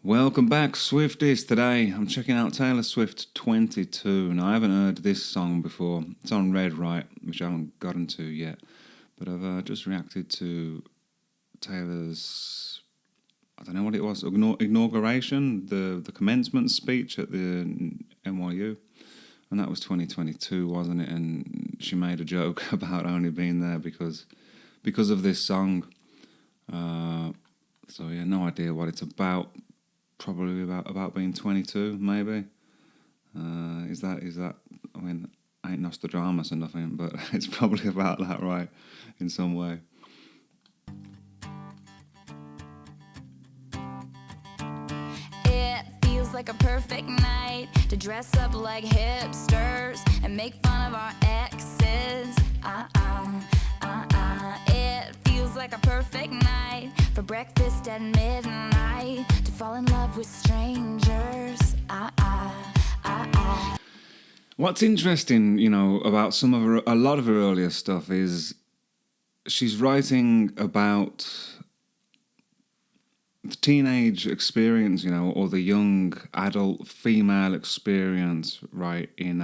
Welcome back, Swifties. Today I'm checking out Taylor Swift 22. Now, I haven't heard this song before. It's on Red Right, which I haven't gotten to yet. But I've just reacted to Taylor's, I don't know what it was, inauguration, the commencement speech at the NYU. And that was 2022, wasn't it? And she made a joke about only being there because of this song. So yeah, no idea what it's about. Probably about being 22, maybe. Is that? I mean, I ain't Nostradamus or nothing, but it's probably about that, right? In some way. It feels like a perfect night to dress up like hipsters and make fun of our exes. It feels like a perfect night for breakfast at midnight, to fall in love with strangers. What's interesting, about a lot of her earlier stuff is she's writing about the teenage experience, or the young adult female experience, right, in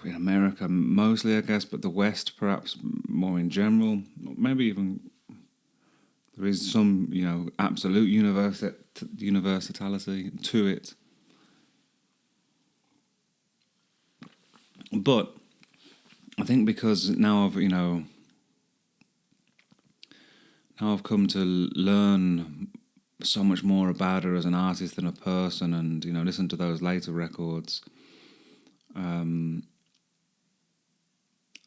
America mostly, I guess, but the West perhaps more in general. Maybe even there is some, absolute universality to it. But I think because now I've come to learn so much more about her as an artist and a person, and listen to those later records.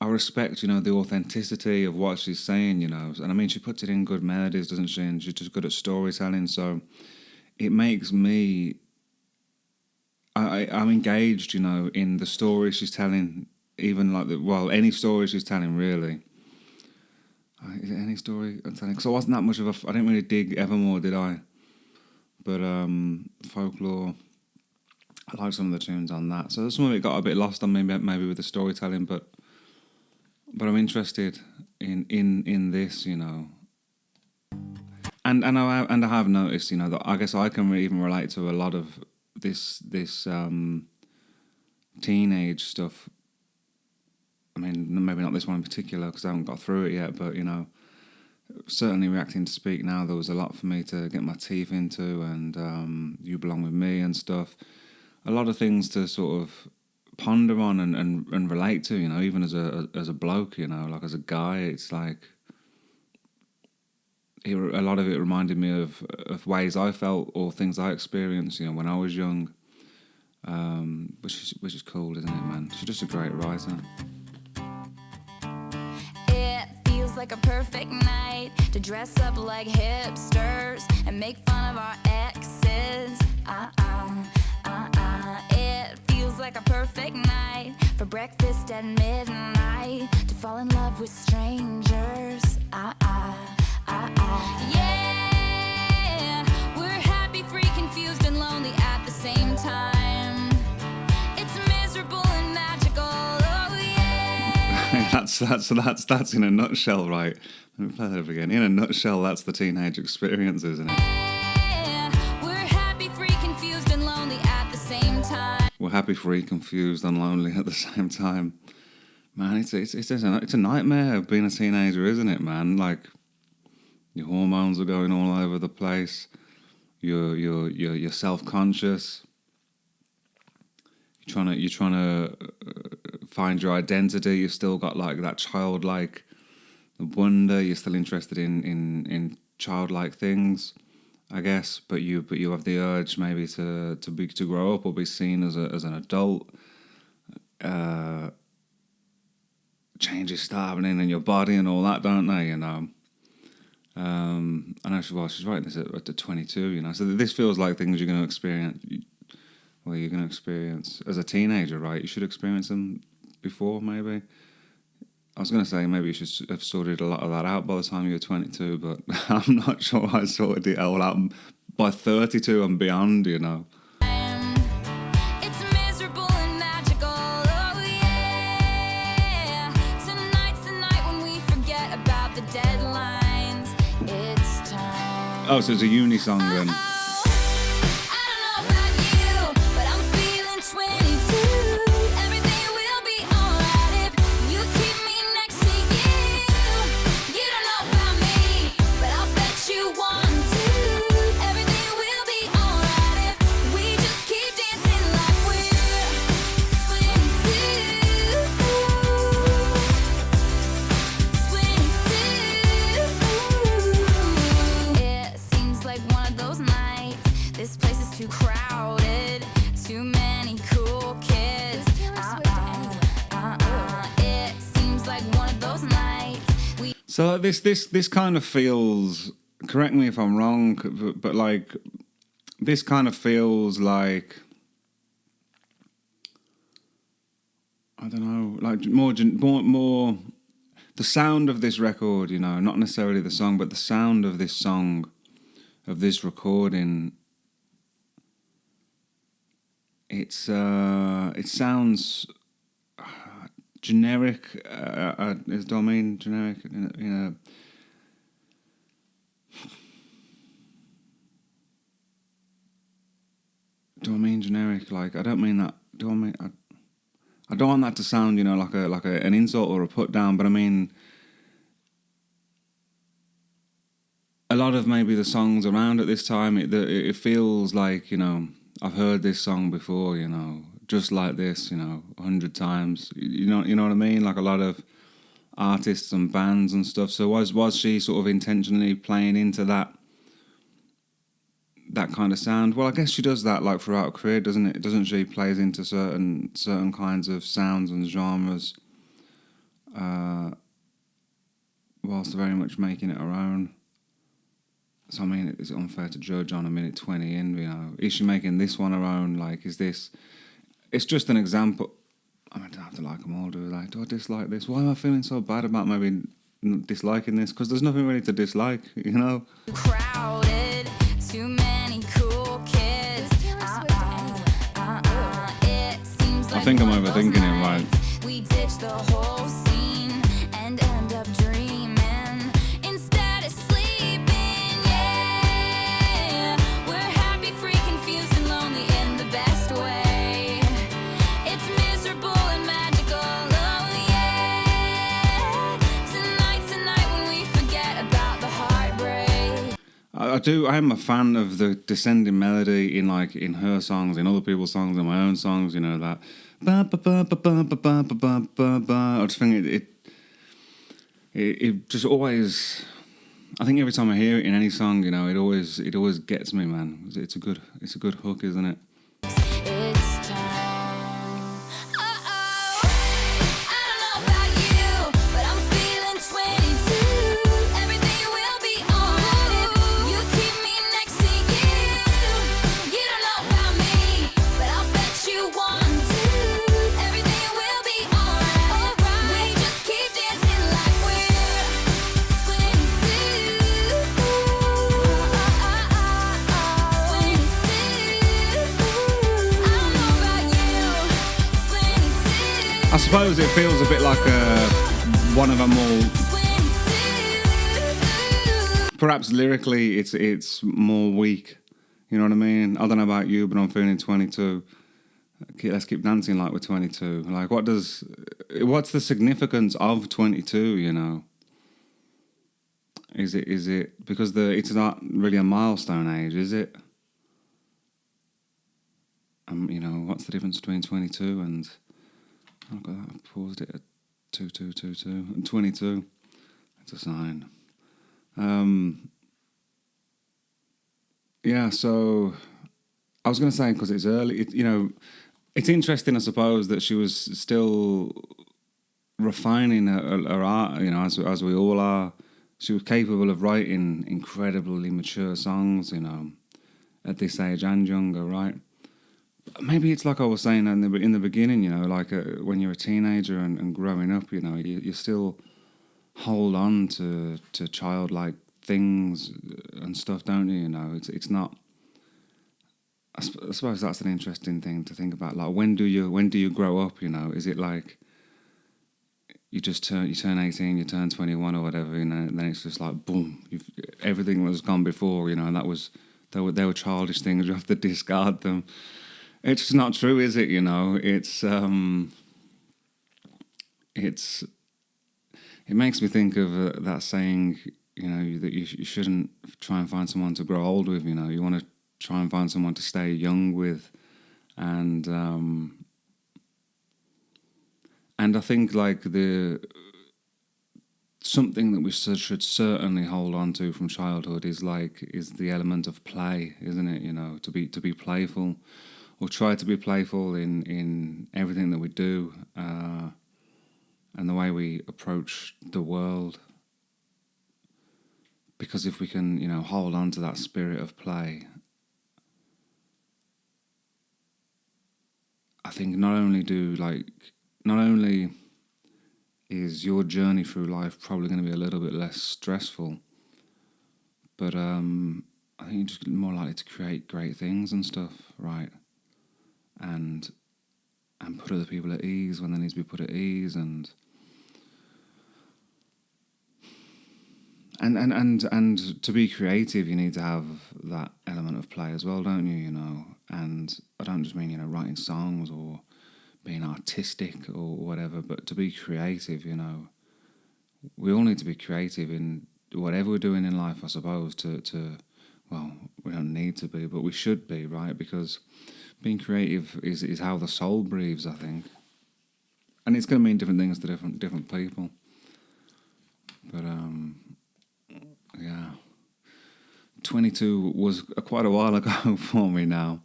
I respect, the authenticity of what she's saying, and I mean, she puts it in good melodies, doesn't she? And she's just good at storytelling, so it makes me, I'm engaged, in the story she's telling, even any story she's telling, really. Is it any story I'm telling? Because I wasn't that much of I didn't really dig Evermore, did I? But Folklore, I like some of the tunes on that. So some of it got a bit lost on me, maybe with the storytelling, but I'm interested in this, And I have noticed, that I guess I can even relate to a lot of this teenage stuff. I mean, maybe not this one in particular because I haven't got through it yet, but certainly reacting to Speak Now, there was a lot for me to get my teeth into, and You Belong With Me and stuff. A lot of things to sort of ponder on and relate to, even as a bloke, like as a guy. It's like a lot of it reminded me of ways I felt or things I experienced, when I was young, which is cool, isn't it, man? She's just a great writer. It feels like a perfect night to dress up like hipsters and make fun of our exes. It feels like a perfect night for breakfast at midnight, to fall in love with strangers. Yeah, we're happy, free, confused, and lonely at the same time. It's miserable and magical. Oh yeah. That's in a nutshell, right? Let me play that again. In a nutshell, that's the teenage experience, isn't it? We're happy, free, confused, and lonely at the same time. We're happy, free, confused, and lonely at the same time. Man, it's a nightmare of being a teenager, isn't it, man? Like, your hormones are going all over the place. You're self-conscious. You're trying to find your identity. You've still got like that childlike wonder. You're still interested in childlike things, I guess. But you have the urge maybe to grow up or be seen as an adult. Changes start happening in your body and all that, don't they? I know she's writing this at 22. So this feels like things you're going to experience. Well, you're going to experience as a teenager, right? You should experience them before, maybe. I was going to say maybe you should have sorted a lot of that out by the time you were 22, but I'm not sure I sorted it all out by 32 and beyond, It's miserable and magical. Oh yeah. Tonight's the night when we forget about the deadlines. It's time. Oh, so it's a uni song then. So this kind of feels. Correct me if I'm wrong, but like this kind of feels like, I don't know, like more. The sound of this record, you know, not necessarily the song, but the sound of this song, of this recording. It sounds generic. Do I mean generic? Do I mean generic? Like, I don't mean that. Do I mean? I don't want that to sound, you know, like an insult or a put down. But I mean, a lot of maybe the songs around at this time, it feels like, you know, I've heard this song before, you know, just like this, you know, 100 times. You know what I mean? Like a lot of artists and bands and stuff. So was she sort of intentionally playing into that kind of sound? Well, I guess she does that like throughout her career, doesn't it? Doesn't she? Plays into certain kinds of sounds and genres, whilst very much making it her own. So I mean, is it unfair to judge on a minute 20 in? You know, is she making this one her own? Like, is this? It's just an example. I mean, I don't have to like them all, do I? Do I dislike this? Why am I feeling so bad about maybe disliking this? Because there's nothing really to dislike, you know. Crowded, too many cool kids. I think I'm overthinking it, right? We ditch the whole scene and end up dreaming instead of sleeping. Yeah, we're happy, free, confused, and lonely in the best way. It's miserable and magical. Oh yeah. Tonight when we forget about the heartbreak. I am a fan of the descending melody in her songs, in other people's songs, in my own songs. You know that. Ba ba ba ba ba ba ba ba ba ba. I just think it just always. I think every time I hear it in any song, you know, it always gets me, man. It's a good hook, isn't it? It's time. I don't know about you, but I'm feeling 22. Everything will be alright if you keep me next to you. You don't know about me, but I'll bet you want to. Everything will be alright. We just keep dancing like we're 22. I suppose it feels a bit like one of them all. Perhaps lyrically, it's more weak. You know what I mean? I don't know about you, but I'm feeling 22. Let's keep dancing like we're 22. Like, what's the significance of 22? You know, is it because it's not really a milestone age, is it? You know, what's the difference between 22 and? Oh God, I paused it at 2222 and 22. It's a sign. Yeah, so I was going to say, because it's early, you know, it's interesting, I suppose, that she was still refining her art, you know, as we all are. She was capable of writing incredibly mature songs, you know, at this age and younger, right? Maybe it's like I was saying in the beginning, you know, like when you're a teenager and growing up, you know, you still hold on to childlike things and stuff, don't you? You know, it's not. I suppose that's an interesting thing to think about. Like, when do you grow up? You know, is it like you turn 18, you turn 21 or whatever, you know, and then it's just like boom, everything was gone before, you know, and they were childish things. You have to discard them. It's just not true, is it? You know, it makes me think of that saying, you know, that you shouldn't try and find someone to grow old with. You know, you want to try and find someone to stay young with, and I think like something that we should certainly hold on to from childhood is the element of play, isn't it? You know, to be playful, or try to be playful in everything that we do, and the way we approach the world. Because if we can, you know, hold on to that spirit of play, I think not only is your journey through life probably going to be a little bit less stressful, but I think you're just more likely to create great things and stuff, right? And put other people at ease when they need to be put at ease, and to be creative, you need to have that element of play as well, don't you? You know, and I don't just mean, you know, writing songs or being artistic or whatever, but to be creative, you know, we all need to be creative in whatever we're doing in life, I suppose. Well, we don't need to be, but we should be, right? Because being creative is how the soul breathes, I think, and it's going to mean different things to different people. But yeah, 22 was quite a while ago for me now.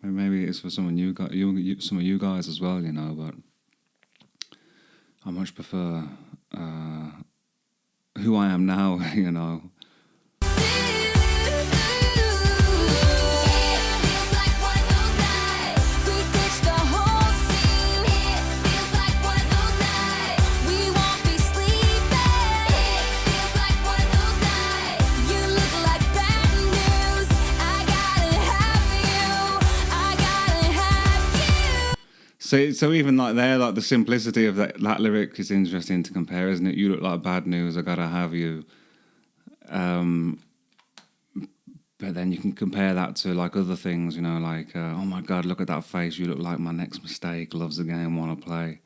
Maybe it's for some of you guys as well, you know. But I much prefer who I am now, you know. So even like there, like the simplicity of that lyric is interesting to compare, isn't it? You look like bad news, I gotta have you. But then you can compare that to like other things, you know, like oh my God, look at that face, you look like my next mistake, loves the game, wanna play.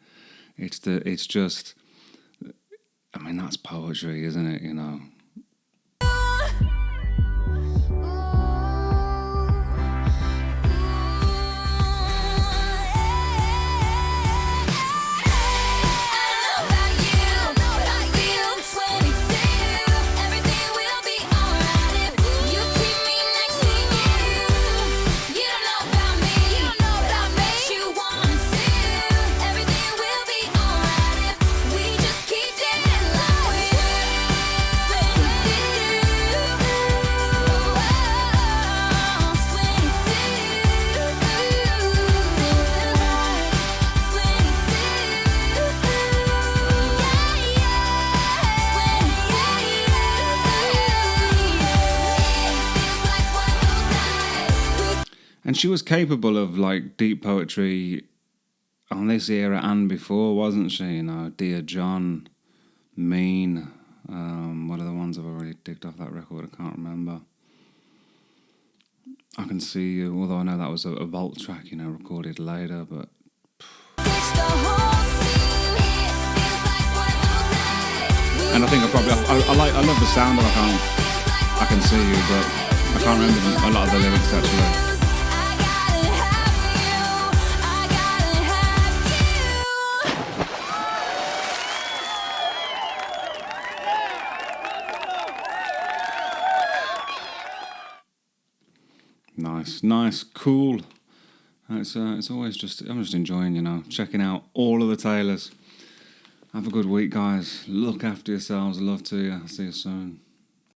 It's just, I mean, that's poetry, isn't it? You know. And she was capable of like deep poetry on this era and before, wasn't she? You know, Dear John, Mean. What are the ones I've already digged off that record? I can't remember. I Can See You, although I know that was a vault track, you know, recorded later, but. And I think I love the sound of I Can See You, but I can't remember a lot of the lyrics actually. Nice, cool. It's always I'm just enjoying, you know, checking out all of the Taylors. Have a good week, guys. Look after yourselves. Love to you. See you soon.